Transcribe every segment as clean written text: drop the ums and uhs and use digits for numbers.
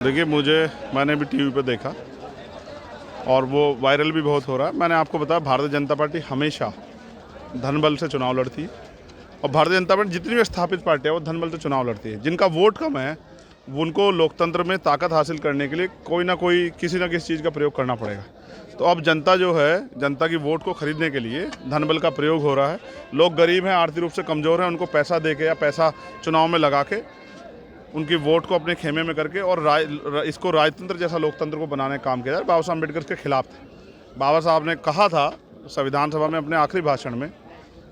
देखिए मैंने भी टीवी पे देखा और वो वायरल भी बहुत हो रहा है। मैंने आपको बताया भारतीय जनता पार्टी हमेशा धनबल से चुनाव लड़ती है और भारतीय जनता पार्टी जितनी भी स्थापित पार्टी है वो धनबल से चुनाव लड़ती है। जिनका वोट कम है उनको लोकतंत्र में ताकत हासिल करने के लिए कोई ना कोई किसी न किसी चीज़ का प्रयोग करना पड़ेगा। तो अब जनता जो है, जनता की वोट को खरीदने के लिए धनबल का प्रयोग हो रहा है। लोग गरीब हैं, आर्थिक रूप से कमज़ोर हैं, उनको पैसा दे के या पैसा चुनाव में लगा के उनकी वोट को अपने खेमे में करके और इसको राजतंत्र जैसा लोकतंत्र को बनाने का काम किया जाए। बाबा साहब अम्बेडकर के खिलाफ थे। बाबा साहब ने कहा था संविधान सभा में अपने आखिरी भाषण में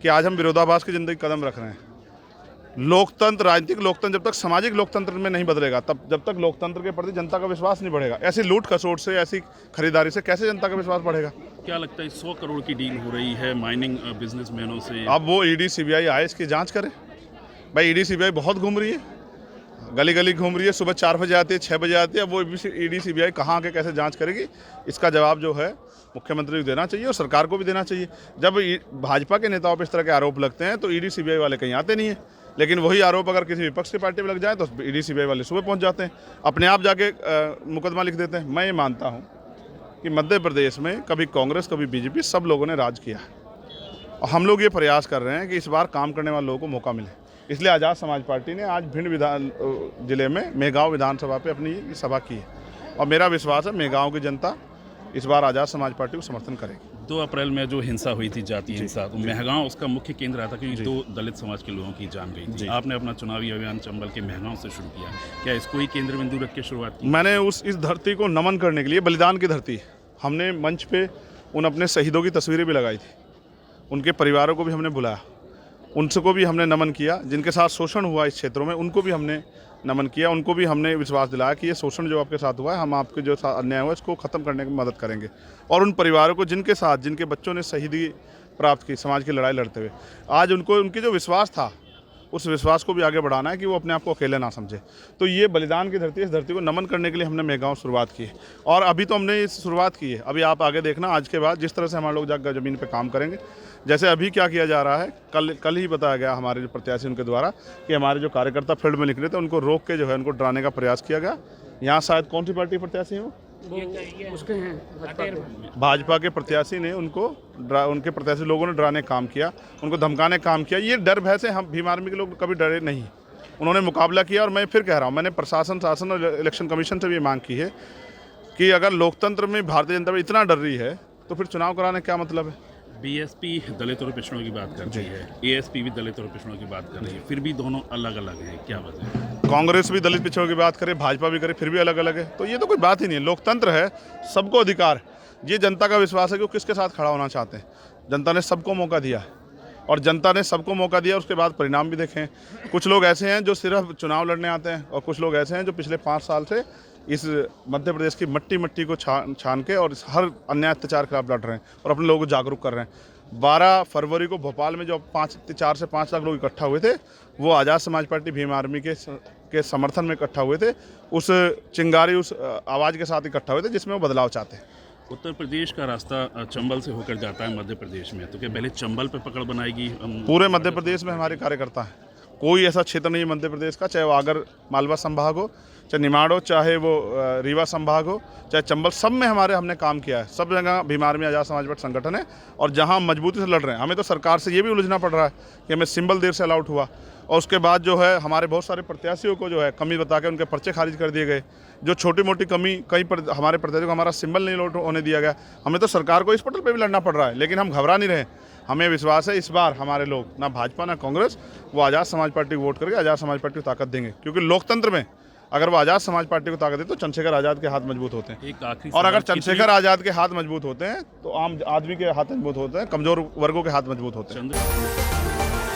कि आज हम विरोधाभास की ज़िंदगी कदम रख रहे हैं। लोकतंत्र, राजनीतिक लोकतंत्र जब तक सामाजिक लोकतंत्र में नहीं बदलेगा, जब तक लोकतंत्र के प्रति जनता का विश्वास नहीं बढ़ेगा। ऐसी लूट खसोट से, ऐसी खरीदारी से कैसे जनता का विश्वास बढ़ेगा? क्या लगता है 100 करोड़ की डील हो रही है माइनिंग बिजनेसमैनों से? अब वो ईडी सीबीआई आए, इसकी जांच करें। भाई ईडी सीबीआई बहुत घूम रही है, गली गली घूम रही है, सुबह 4 बजे आती है, 6 बजे आती है। वो ईडी सीबीआई कहाँ आके कैसे जांच करेगी? इसका जवाब जो है मुख्यमंत्री को देना चाहिए और सरकार को भी देना चाहिए। जब भाजपा के नेताओं पर इस तरह के आरोप लगते हैं तो ईडी सीबीआई वाले कहीं आते नहीं है, लेकिन वही आरोप अगर किसी विपक्ष की पार्टी में लग जाए तो ईडी सीबीआई वाले सुबह पहुंच जाते हैं, अपने आप जाके मुकदमा लिख देते हैं। मैं ये मानता हूँ कि मध्य प्रदेश में कभी कांग्रेस कभी बीजेपी सब लोगों ने राज किया है और हम लोग ये प्रयास कर रहे हैं कि इस बार काम करने वाले लोगों को मौका मिले। इसलिए आज़ाद समाज पार्टी ने आज भिंड जिले में मेहगांव विधानसभा पे अपनी सभा की है और मेरा विश्वास है मेहगांव की जनता इस बार आज़ाद समाज पार्टी को समर्थन करेगी। 2 अप्रैल में जो हिंसा हुई थी, जातीय हिंसा, तो मेहगांव उसका मुख्य केंद्र रहा था क्योंकि 2 दलित समाज के लोगों की जान गई थी। आपने अपना चुनावी अभियान चंबल के मेहगांव से शुरू किया, क्या इसको ही केंद्र बिंदु रख के शुरुआत की? मैंने इस धरती को नमन करने के लिए, बलिदान की धरती, हमने मंच पे उन अपने शहीदों की तस्वीरें भी लगाई थी। उनके परिवारों को भी हमने बुलाया, उनको भी हमने नमन किया। जिनके साथ शोषण हुआ इस क्षेत्रों में उनको भी हमने नमन किया, उनको भी हमने विश्वास दिलाया कि ये शोषण जो आपके साथ हुआ है, हम आपके जो अन्याय हुआ है इसको ख़त्म करने में मदद करेंगे। और उन परिवारों को जिनके बच्चों ने शहीदी प्राप्त की समाज की लड़ाई लड़ते हुए, आज उनके जो विश्वास था उस विश्वास को भी आगे बढ़ाना है कि वो अपने आप को अकेले ना समझे। तो ये बलिदान की धरती, इस धरती को नमन करने के लिए हमने मेहगांव शुरुआत की है और अभी तो हमने इस शुरुआत की है। अभी आप आगे देखना, आज के बाद जिस तरह से हमारे लोग जाकर ज़मीन पे काम करेंगे, जैसे अभी क्या किया जा रहा है, कल ही बताया गया हमारे जो प्रत्याशी उनके द्वारा कि हमारे जो कार्यकर्ता फील्ड में निकले थे उनको रोक के जो है उनको डराने का प्रयास किया गया। यहाँ शायद कौन सी पार्टी प्रत्याशी है उसके हैं भाजपा के प्रत्याशी ने उनके प्रत्याशी लोगों ने डराने काम किया, उनको धमकाने काम किया। ये डर भय से हम भीम आर्मी के लोग कभी डरे नहीं, उन्होंने मुकाबला किया। और मैं फिर कह रहा हूँ, मैंने प्रशासन, शासन और इलेक्शन कमीशन से भी मांग की है कि अगर लोकतंत्र में भारतीय जनता पार्टी इतना डर रही है तो फिर चुनाव कराने क्या मतलब है? बीएसपी दलित और पिछड़ों की बात करती है, एएसपी भी दलित और पिछड़ों की बात कर रही है, फिर भी दोनों अलग अलग हैं, क्या वजह है? कांग्रेस भी दलित पिछड़ों की बात करे, भाजपा भी करे, फिर भी अलग अलग है। तो ये तो कोई बात ही नहीं है। लोकतंत्र है, सबको अधिकार। ये जनता का विश्वास है कि वो किसके साथ खड़ा होना चाहते हैं। जनता ने सबको मौका दिया है और जनता ने सबको मौका दिया, उसके बाद परिणाम भी देखें। कुछ लोग ऐसे हैं जो सिर्फ चुनाव लड़ने आते हैं और कुछ लोग ऐसे हैं जो पिछले 5 साल से इस मध्य प्रदेश की मट्टी को छान के और हर अन्याय अत्याचार के खिलाफ लड़ रहे हैं और अपने लोगों को जागरूक कर रहे हैं। 12 फरवरी को भोपाल में जो 4 से 5 लाख लोग इकट्ठा हुए थे, वो आज़ाद समाज पार्टी भीम आर्मी के समर्थन में इकट्ठा हुए थे। उस चिंगारी, उस आवाज़ के साथ इकट्ठा हुए थे जिसमें वो बदलाव चाहते हैं। उत्तर प्रदेश का रास्ता चंबल से होकर जाता है मध्य प्रदेश में, तो क्या पहले चंबल पे पकड़ बनाएगी? पूरे मध्य प्रदेश में हमारे कार्यकर्ता हैं, कोई ऐसा क्षेत्र नहीं है मध्य प्रदेश का, चाहे वो आगर मालवा संभाग हो, चाहे निमाड़ हो, चाहे वो रीवा संभाग हो, चाहे चंबल, सब में हमने काम किया है। सब जगह भीम आर्मी आज़ाद समाज पार्टी संगठन है और जहां हम मजबूती से लड़ रहे हैं। हमें तो सरकार से ये भी उलझना पड़ रहा है कि हमें सिंबल देर से अलाउट हुआ और उसके बाद जो है हमारे बहुत सारे प्रत्याशियों को जो है कमी बता के उनके पर्चे खारिज कर दिए गए। जो छोटी मोटी कमी हमारे प्रत्याशियों को हमारा सिंबल नहीं अलाउट होने दिया गया। हमें तो सरकार को इस पटल पर भी लड़ना पड़ रहा है, लेकिन हम घबरा नहीं रहे। हमें विश्वास है इस बार हमारे लोग, ना भाजपा ना कांग्रेस, वो आज़ाद समाज पार्टी को वोट करके आज़ाद समाज पार्टी को ताकत देंगे। क्योंकि लोकतंत्र में अगर वो आज़ाद समाज पार्टी को ताकत दे तो चंद्रशेखर आज़ाद के हाथ मजबूत होते हैं, और अगर चंद्रशेखर आज़ाद के हाथ मजबूत होते हैं तो आम आदमी के हाथ मजबूत होते हैं, कमज़ोर वर्गों के हाथ मजबूत होते हैं।